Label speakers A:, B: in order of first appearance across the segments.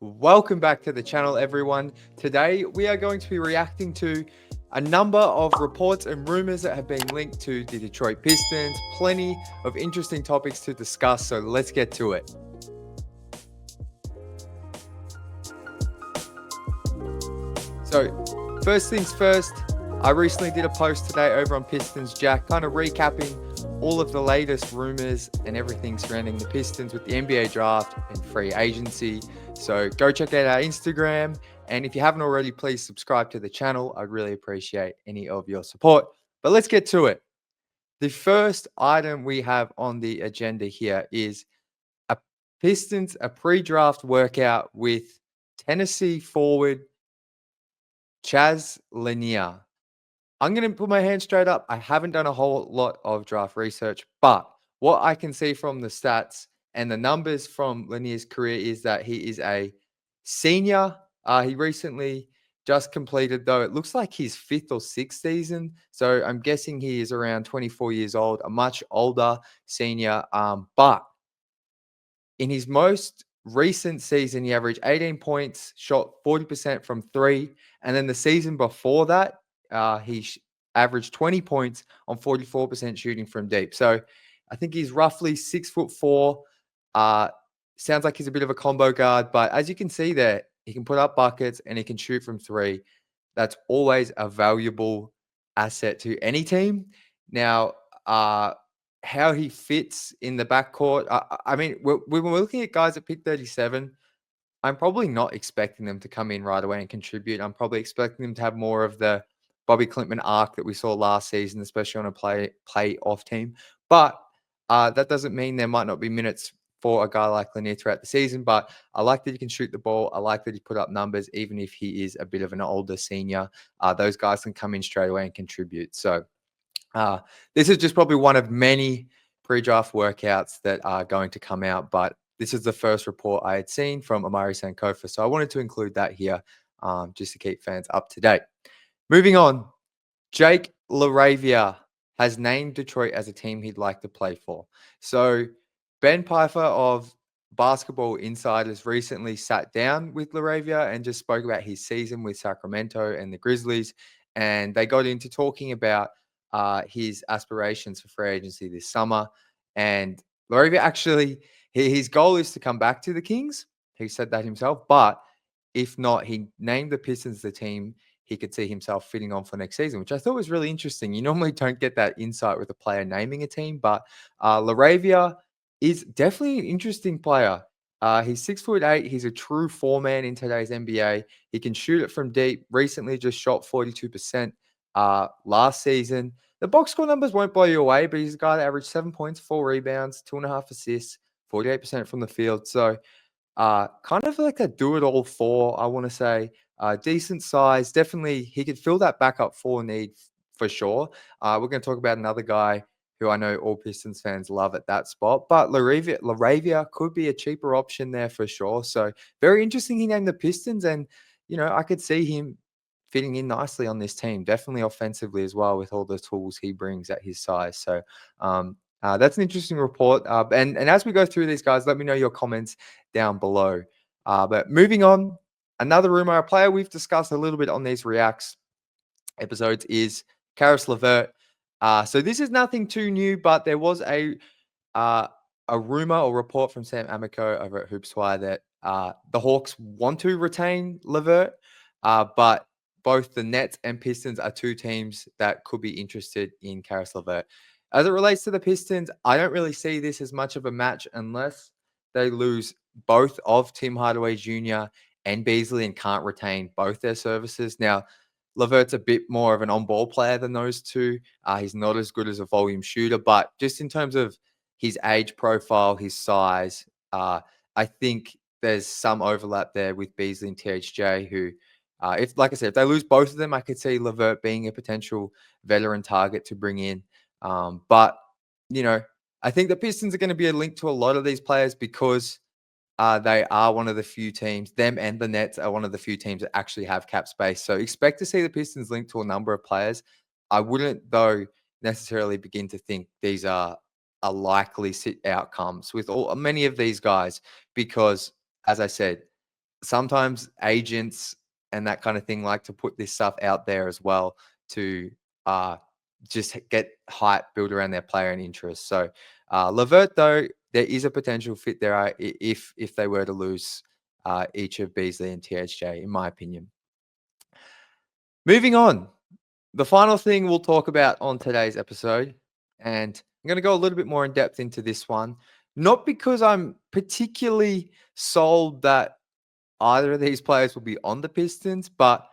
A: Welcome back to the channel, everyone. Today, we are going to be reacting to a number of reports and rumors that have been linked to the Detroit Pistons. Plenty of interesting topics to discuss, so let's get to it. So, first things first, I recently did a post today over on Pistons Jack, kind of recapping all of the latest rumors and everything surrounding the Pistons with the NBA draft and free agency. So go check out our Instagram. And if you haven't already, please subscribe to the channel. I'd really appreciate any of your support. But let's get to it. The first item we have on the agenda here is a a pre-draft workout with Tennessee forward Chaz Lanier. I'm going to put my hand straight up. I haven't done a whole lot of draft research, but what I can see from the stats and the numbers from Lanier's career is that he is a senior. He recently just completed, though, it looks like his fifth or sixth season. So I'm guessing he is around 24 years old, a much older senior. But in his most recent season, he averaged 18 points, shot 40% from three. And then the season before that, he averaged 20 points on 44% shooting from deep. So I think he's roughly 6'4". Uh, Sounds like he's a bit of a combo guard, but as you can see there, he can put up buckets and he can shoot from three. That's always a valuable asset to any team. Now, how he fits in the backcourt. I mean, when we're looking at guys at pick 37, I'm probably not expecting them to come in right away and contribute. I'm probably expecting them to have more of the Bobby Clintman arc that we saw last season, especially on a playoff team. But that doesn't mean there might not be minutes for a guy like Lanier throughout the season. But I like that he can shoot the ball. I like that he put up numbers, even if he is a bit of an older senior. Those guys can come in straight away and contribute. So this is just probably one of many pre-draft workouts that are going to come out, but this is the first report I had seen from Omari Sankofa, so I wanted to include that here just to keep fans up to date. Moving on, Jake LaRavia has named Detroit as a team he'd like to play for. So Ben Pfeifer of Basketball Insiders recently sat down with LaRavia and just spoke about his season with Sacramento and the Grizzlies, and they got into talking about his aspirations for free agency this summer. And LaRavia actually, his goal is to come back to the Kings. He said that himself, but if not, he named the Pistons the team he could see himself fitting on for next season, which I thought was really interesting. You normally don't get that insight with a player naming a team, but LaRavia is definitely an interesting player. He's 6'8". He's a true four-man in today's NBA. He can shoot it from deep. Recently just shot 42% last season. The box score numbers won't blow you away, but he's a guy that averaged 7 points, 4 rebounds, 2.5 assists, 48% from the field. So kind of like a do-it-all four, I want to say. Decent size. Definitely, he could fill that backup four need for sure. We're going to talk about another guy who I know all Pistons fans love at that spot. But LaRavia could be a cheaper option there for sure. So very interesting he named the Pistons. And, I could see him fitting in nicely on this team. Definitely offensively as well with all the tools he brings at his size. So that's an interesting report. And as we go through these guys, let me know your comments down below. But moving on, another rumor, a player we've discussed a little bit on these Reacts episodes is Caris LeVert. So this is nothing too new, but there was uh, a rumor or report from Sam Amico over at Hoopswire that the Hawks want to retain LeVert, but both the Nets and Pistons are two teams that could be interested in Caris LeVert. As it relates to the Pistons, I don't really see this as much of a match unless they lose both of Tim Hardaway Jr. and Beasley and can't retain both their services. Now, LeVert's a bit more of an on-ball player than those two. He's not as good as a volume shooter, but just in terms of his age profile, his size, I think there's some overlap there with Beasley and THJ, who, like I said, if they lose both of them, I could see LeVert being a potential veteran target to bring in. But, I think the Pistons are going to be a link to a lot of these players because they are one of the few teams, them and the Nets are one of the few teams that actually have cap space. So expect to see the Pistons linked to a number of players. I wouldn't, though, necessarily begin to think these are likely outcomes with many of these guys because, as I said, sometimes agents and that kind of thing like to put this stuff out there as well to just get hype built around their player and interest. So LeVert, though, there is a potential fit there if they were to lose each of Beasley and THJ, in my opinion. Moving on, the final thing we'll talk about on today's episode, and I'm going to go a little bit more in depth into this one, not because I'm particularly sold that either of these players will be on the Pistons, but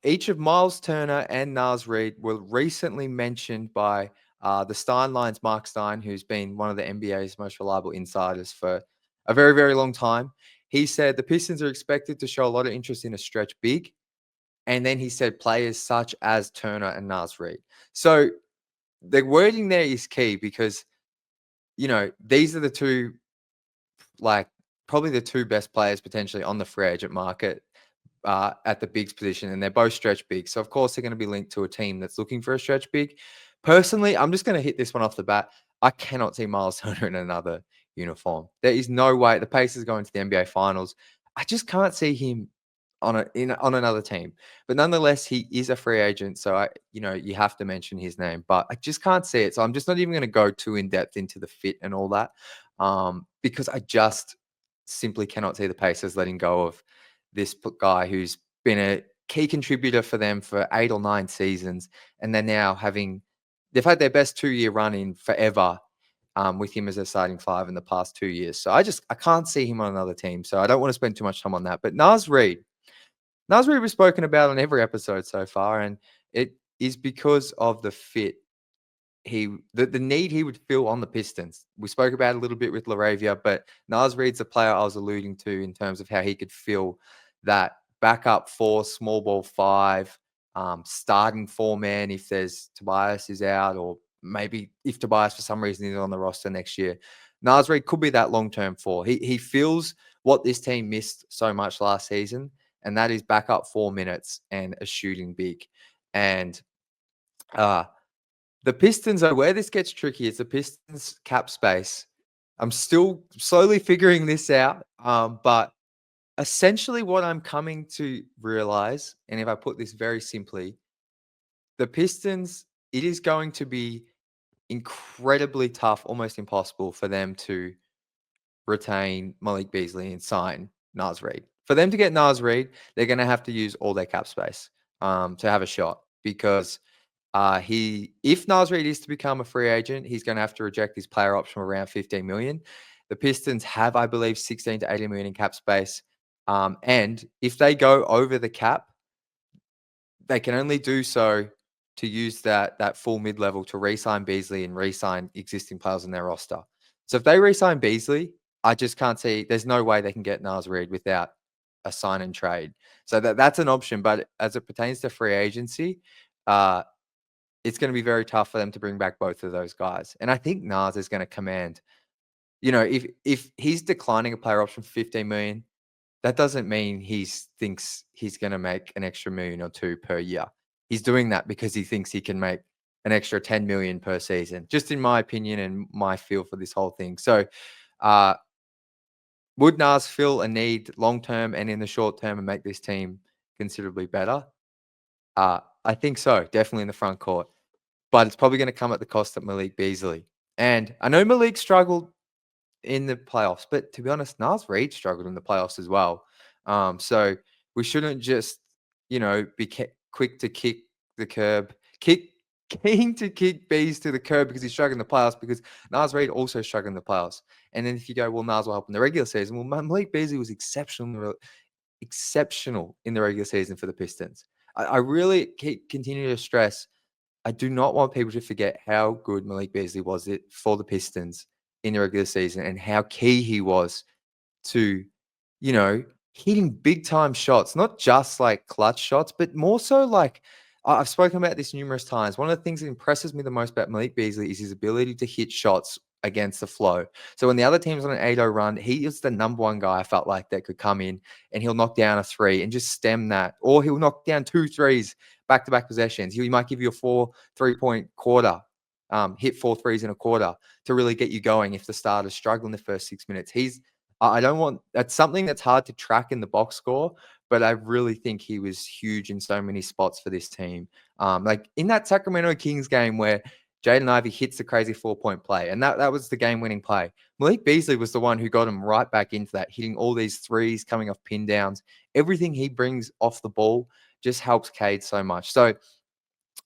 A: each of Myles Turner and Naz Reid were recently mentioned by the Stein Line's Marc Stein, who's been one of the NBA's most reliable insiders for a very, very long time. He said the Pistons are expected to show a lot of interest in a stretch big. And then he said players such as Turner and Naz Reid. So the wording there is key because, these are the two, like, probably the two best players potentially on the free agent market at the bigs position, and they're both stretch bigs. So, of course, they're going to be linked to a team that's looking for a stretch big. Personally, I'm just going to hit this one off the bat. I cannot see Myles Turner in another uniform. There is no way. The Pacers going to the NBA Finals. I just can't see him on another team. But nonetheless, he is a free agent, so you have to mention his name. But I just can't see it. So I'm just not even going to go too in depth into the fit and all that, because I just simply cannot see the Pacers letting go of this guy who's been a key contributor for them for 8 or 9 seasons, and they're now they've had their best 2-year run in forever, with him as their starting 5 in the past 2 years. So I can't see him on another team. So I don't want to spend too much time on that. But Naz Reid was spoken about on every episode so far, and it is because of the fit the need he would fill on the Pistons. We spoke about it a little bit with LaRavia, but Naz Reid's the player I was alluding to in terms of how he could fill that backup 4, small ball 5, starting 4-man if Tobias is out, or maybe if Tobias for some reason is on the roster next year. Naz Reid could be that long-term 4. He fills what this team missed so much last season, and that is backup 4 minutes and a shooting big. And the Pistons, where this gets tricky is the Pistons cap space. I'm still slowly figuring this out, but essentially what I'm coming to realize, and if I put this very simply, the Pistons, it is going to be incredibly tough, almost impossible for them to retain Malik Beasley and sign Naz Reid. For them to get Naz Reid, they're going to have to use all their cap space to have a shot, because if Naz Reid is to become a free agent, he's going to have to reject his player option of around 15 million. The Pistons have, I believe, 16 to 18 million in cap space. And if they go over the cap, they can only do so to use that full mid-level to re-sign Beasley and re-sign existing players in their roster. So if they re-sign Beasley, I just can't see. There's no way they can get Naz Reid without a sign and trade. So that's an option. But as it pertains to free agency, it's going to be very tough for them to bring back both of those guys. And I think Naz is going to command, if he's declining a player option for 15 million, that doesn't mean he thinks he's going to make an extra $1 million or 2 million per year. He's doing that because he thinks he can make an extra 10 million per season, just in my opinion and my feel for this whole thing. So, would Naz fill a need long-term and in the short term and make this team considerably better? I think so, definitely in the front court. But it's probably going to come at the cost of Malik Beasley. And I know Malik struggled in the playoffs, but to be honest, Naz Reid struggled in the playoffs as well. So we shouldn't just, be quick to kick the curb, keen to kick Bees to the curb because he's struggling in the playoffs, because Naz Reid also struggled in the playoffs. And then if you go, well, Naz will help in the regular season. Well, Malik Beasley was exceptional in the regular season for the Pistons. I really continue to stress, I do not want people to forget how good Malik Beasley was for the Pistons in the regular season and how key he was to, hitting big time shots, not just like clutch shots, but more so like I've spoken about this numerous times. One of the things that impresses me the most about Malik Beasley is his ability to hit shots against the flow. So when the other team's on an 8-0 run, he is the number one guy I felt like that could come in and he'll knock down a 3 and just stem that, or he'll knock down 2 threes back-to-back possessions. He might give you a 4 3-point quarter, hit 4 threes in a quarter to really get you going if the starters struggle in the first 6 minutes. He's I don't want that's something that's hard to track in the box score, but I really think he was huge in so many spots for this team. Like in that Sacramento Kings game where Jaden Ivey hits the crazy 4-point play, and that was the game-winning play. Malik Beasley was the one who got him right back into that, hitting all these threes, coming off pin downs. Everything he brings off the ball just helps Cade so much. So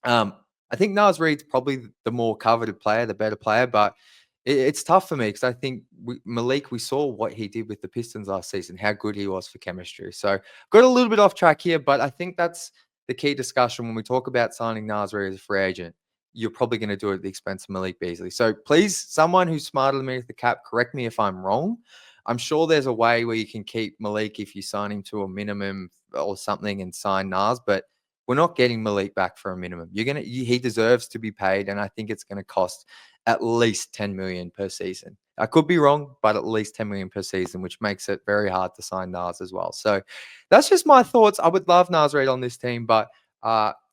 A: I think Naz Reid's probably the more coveted player, the better player, but it's tough for me because I think Malik, we saw what he did with the Pistons last season, how good he was for chemistry. So got a little bit off track here, but I think that's the key discussion when we talk about signing Naz Reid as a free agent. You're probably going to do it at the expense of Malik Beasley. So please, someone who's smarter than me with the cap, correct me if I'm wrong. I'm sure there's a way where you can keep Malik if you sign him to a minimum or something and sign Naz, but we're not getting Malik back for a minimum. He deserves to be paid, and I think it's going to cost at least 10 million per season. I could be wrong, but at least 10 million per season, which makes it very hard to sign Naz as well. So that's just my thoughts. I would love Naz Reid on this team, but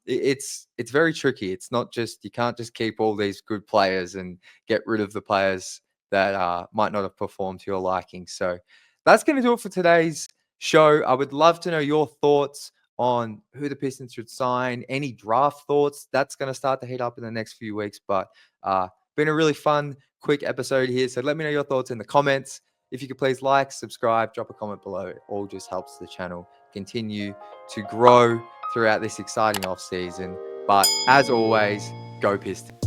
A: it's very tricky. It's not just, you can't just keep all these good players and get rid of the players that might not have performed to your liking. So that's going to do it for today's show. I would love to know your thoughts on who the Pistons should sign, any draft thoughts. That's going to start to heat up in the next few weeks. But been a really fun, quick episode here. So let me know your thoughts in the comments. If you could please like, subscribe, drop a comment below. It all just helps the channel continue to grow throughout this exciting off season. But as always, go Pistons.